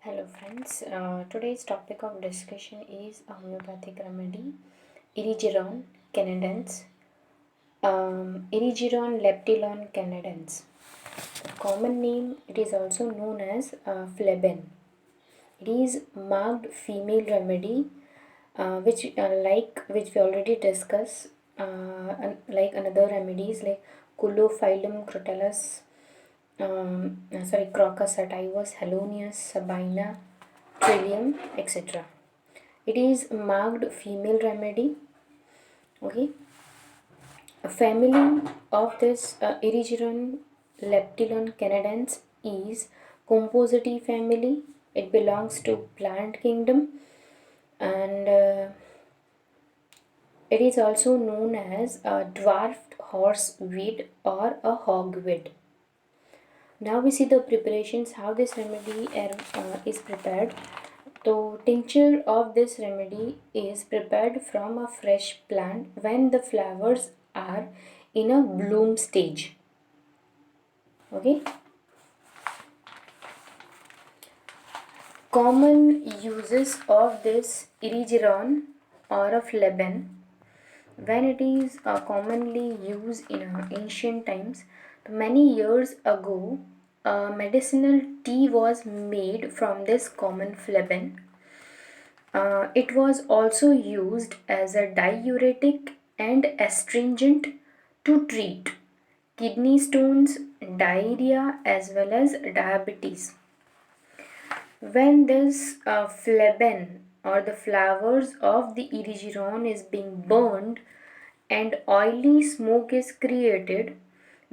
Hello friends, today's topic of discussion is a homeopathic remedy, Erigeron canadense, Erigeron leptilon canadense. The common name, it is also known as Fleben. It is marked female remedy, which we already discussed, like another remedies like Culophyllum crotellus, Crocus sativus, Halonius, Sabina, Trillium, etc. It is marked female remedy. Okay, a family of this Erigeron leptilon canadense is Compositae family. It belongs to plant kingdom, and it is also known as a dwarfed horseweed or a hogweed. Now we see the preparations, how this remedy is prepared. So tincture of this remedy is prepared from a fresh plant when the flowers are in a bloom stage. Okay. Common uses of this erigeron or of Fleben, when it is commonly used in ancient times. Many years ago, medicinal tea was made from this common Fleben. It was also used as a diuretic and astringent to treat kidney stones, diarrhea, as well as diabetes. When this Fleben or the flowers of the erigeron is being burned and oily smoke is created,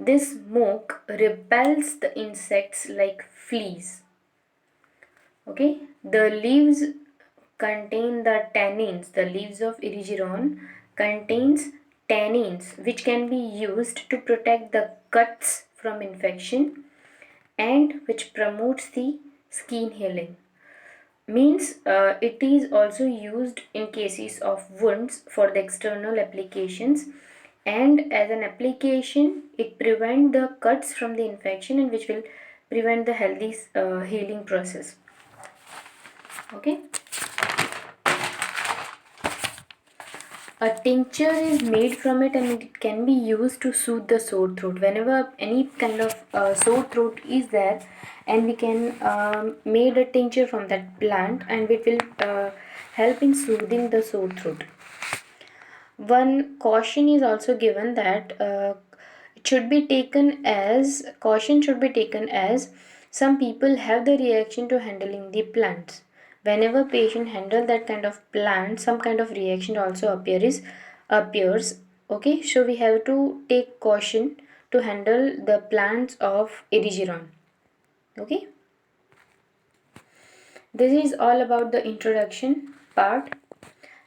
this smoke repels the insects like fleas. Okay, the leaves contain the tannins. The leaves of erigeron contains tannins which can be used to protect the cuts from infection and which promotes the skin healing. Means it is also used in cases of wounds for the external applications, and as an application it prevents the cuts from the infection and which will prevent the healthy healing process. Okay. A tincture is made from it and it can be used to soothe the sore throat. Whenever any kind of sore throat is there, and we can made a tincture from that plant and it will help in soothing the sore throat. One caution is also given that caution should be taken as some people have the reaction to handling the plants. Whenever patient handle that kind of plant, some kind of reaction also appears. Okay, so we have to take caution to handle the plants of erigeron. Okay, this is all about the introduction part.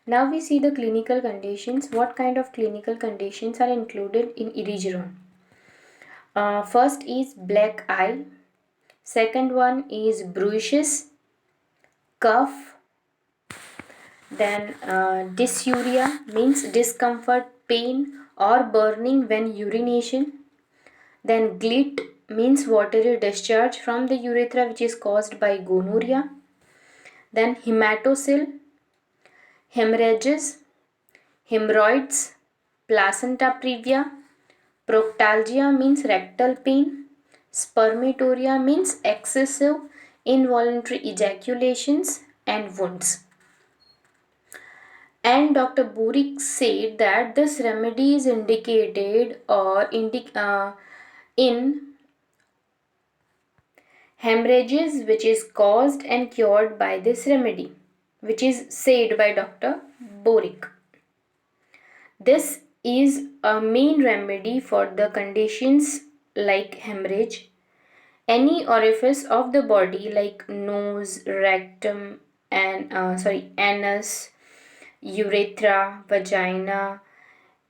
Now we see the clinical conditions. What kind of clinical conditions are included in erigeron? First is black eye. Second one is bruises, cough. Then dysuria means discomfort, pain or burning when urination. Then glit means watery discharge from the urethra which is caused by gonorrhea. Then hematocele, hemorrhages, hemorrhoids, placenta previa. Proctalgia means rectal pain. Spermatoria means excessive involuntary ejaculations and wounds. And Dr. Burik said that this remedy is indicated in hemorrhages which is caused and cured by this remedy, which is said by Dr. Burik. This is a main remedy for the conditions like hemorrhage, any orifice of the body like nose, rectum, and anus, urethra, vagina,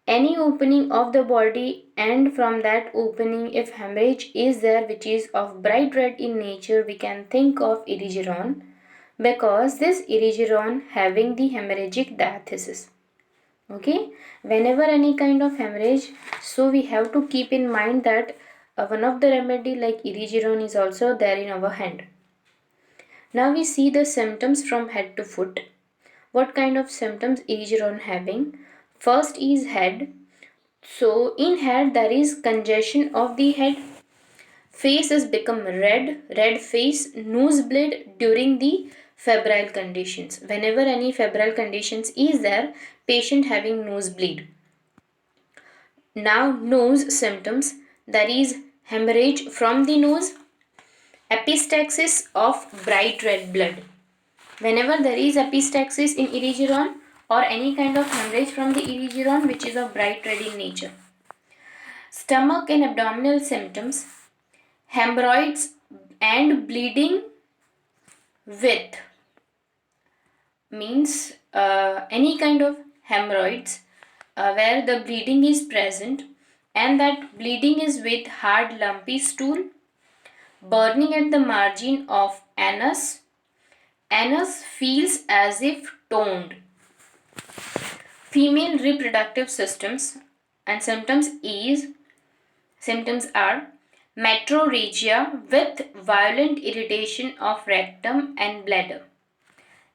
any opening of the body, and from that opening if hemorrhage is there which is of bright red in nature, we can think of erigeron, because this erigeron having the hemorrhagic diathesis. Okay, whenever any kind of hemorrhage, so we have to keep in mind that one of the remedy like erigeron is also there in our hand. Now we see the symptoms from head to foot. What kind of symptoms Erigeron having? First is head. So in head there is congestion of the head. Face has become red face, nosebleed during the febrile conditions. Whenever any febrile conditions is there, patient having nosebleed. Now nose symptoms, there is hemorrhage from the nose, epistaxis of bright red blood. Whenever there is epistaxis in Erigeron or any kind of hemorrhage from the Erigeron which is of bright red in nature. Stomach and abdominal symptoms, hemorrhoids and bleeding with means any kind of hemorrhoids where the bleeding is present and that bleeding is with hard lumpy stool, burning at the margin of anus feels as if toned. Female reproductive systems and symptoms are metrorrhagia with violent irritation of rectum and bladder,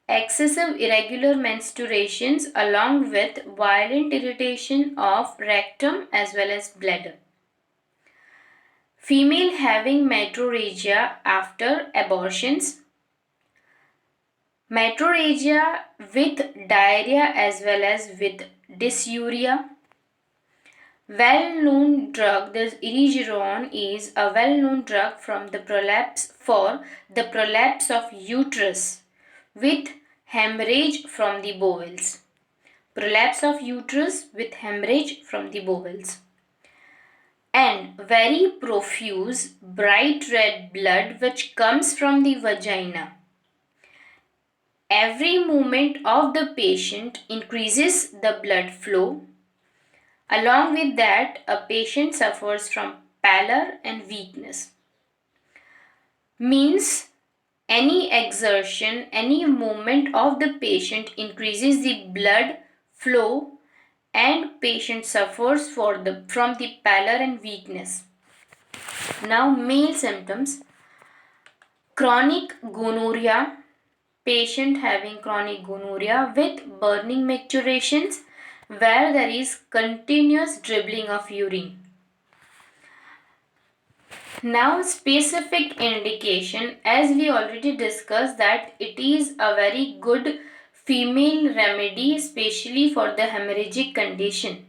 excessive irregular menstruations along with violent irritation of rectum as well as bladder. Female having metrorrhagia after abortions, metrorrhagia with diarrhea as well as with dysuria. Well-known drug, this Erigeron is a well-known drug from the prolapse for the prolapse of uterus with hemorrhage from the bowels. Prolapse of uterus with hemorrhage from the bowels. And very profuse bright red blood which comes from the vagina. Every movement of the patient increases the blood flow. Along with that, a patient suffers from pallor and weakness. Means any exertion, any movement of the patient increases the blood flow and patient suffers from the pallor and weakness. Now male symptoms, chronic gonorrhea, patient having chronic gonorrhea with burning micturations where there is continuous dribbling of urine. Now specific indication, as we already discussed that it is a very good female remedy especially for the hemorrhagic condition.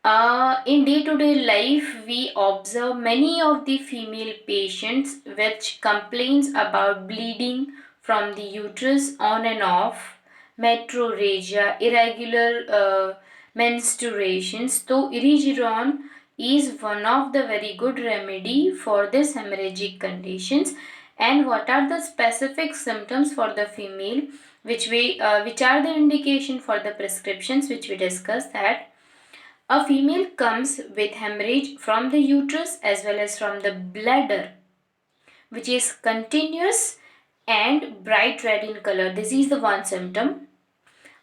In day-to-day life we observe many of the female patients which complains about bleeding from the uterus on and off, metrorrhagia, irregular menstruations. So Erigeron is one of the very good remedy for this hemorrhagic conditions. And what are the specific symptoms for the female which are the indication for the prescriptions which we discussed, that a female comes with hemorrhage from the uterus as well as from the bladder which is continuous and bright red in color. This is the one symptom.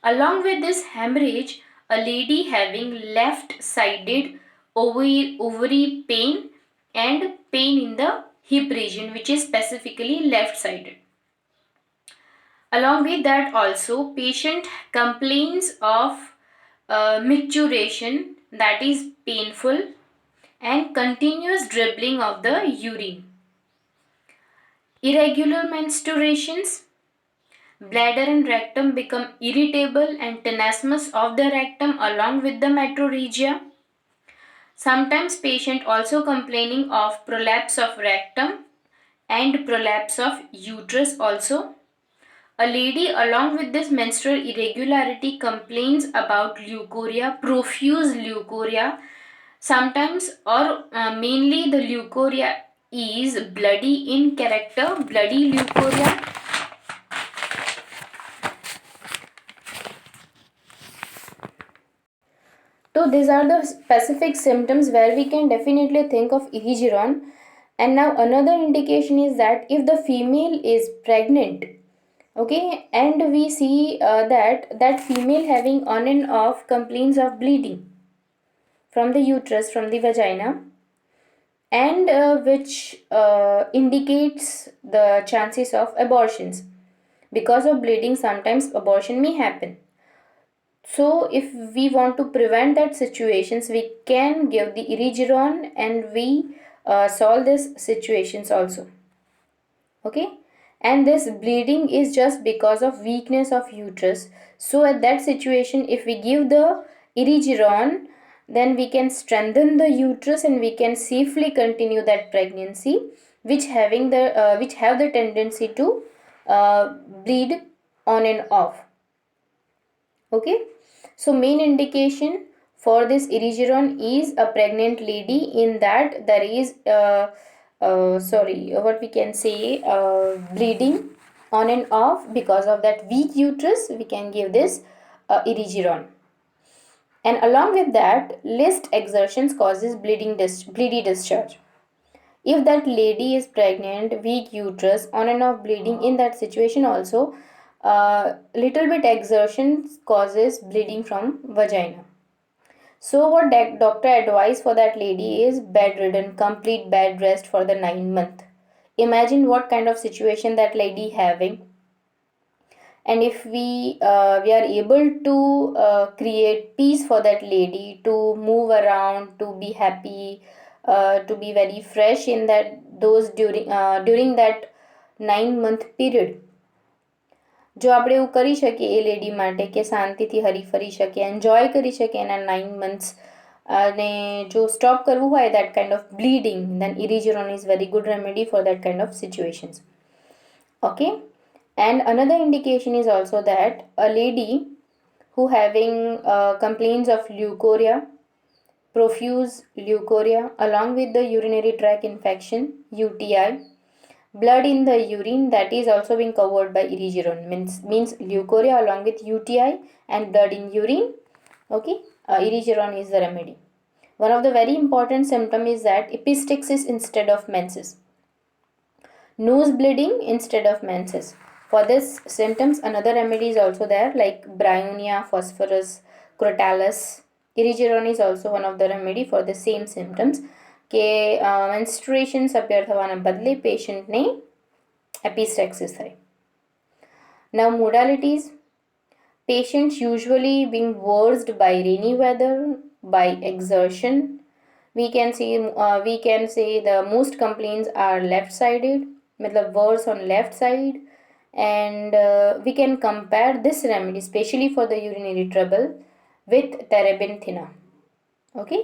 Along with this hemorrhage, a lady having left-sided ovary pain and pain in the hip region which is specifically left-sided. Along with that also, patient complains of micturition that is painful and continuous dribbling of the urine. Irregular menstruations, bladder and rectum become irritable and tenesmus of the rectum along with the metrorrhagia. Sometimes patient also complaining of prolapse of rectum and prolapse of uterus also. A lady along with this menstrual irregularity complains about leukorrhea, profuse leukorrhea. Sometimes or mainly the leukorrhea is bloody in character, bloody leukorrhea. So these are the specific symptoms where we can definitely think of Erigeron. And now another indication is that if the female is pregnant, okay, and we see that female having on and off complaints of bleeding from the uterus, from the vagina, and which indicates the chances of abortions. Because of bleeding, sometimes abortion may happen. So, if we want to prevent that situations, we can give the Erigeron and we solve these situations also. Okay, and this bleeding is just because of weakness of uterus. So, at that situation, if we give the Erigeron, then we can strengthen the uterus and we can safely continue that pregnancy, which have the tendency to bleed on and off. Okay, so main indication for this Erigeron is a pregnant lady, in that there is what we can say, bleeding on and off. Because of that weak uterus, we can give this Erigeron. And along with that, least exertions causes bleedy discharge. If that lady is pregnant, weak uterus, on and off bleeding, in that situation also, little bit exertion causes bleeding from vagina. So what doctor advice for that lady is bedridden, complete bed rest for the 9 month. Imagine what kind of situation that lady having. And if we are able to create peace for that lady to move around, to be happy, to be very fresh in that those during that 9 month period, જો આપણે એવું કરી શકીએ એ lady માટે કે શાંતિથી હરી ફરી શકે, એન્જોય કરી શકે એના 9 months, અને જો સ્ટોપ કરવું હોય that kind of bleeding, then Erigeron is very good remedy for that kind of situations. Okay, and another indication is also that a lady who having complaints of leukorrhea, profuse leukorrhea, along with the urinary tract infection, UTI, blood in the urine, that is also being covered by Erigeron. Means leukorrhea along with UTI and blood in urine. Okay, Erigeron is the remedy. One of the very important symptom is that epistaxis instead of menses, nose bleeding instead of menses. For this symptoms, another remedy is also there, like Bryonia, Phosphorus, Crotalus. Erigeron is also one of the remedy for the same symptoms, કે menstruations appear થવાના બદલે પેશન્ટને epistaxis થાય. Now modalities. Patients usually being worst by rainy weather, by exertion. We can say the most complaints are left sided, matlab worse on left side. And we can compare this remedy, especially for the urinary trouble, with terebinthina. Okay,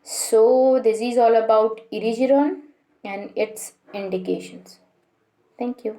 so this is all about Erigeron and its indications. Thank you.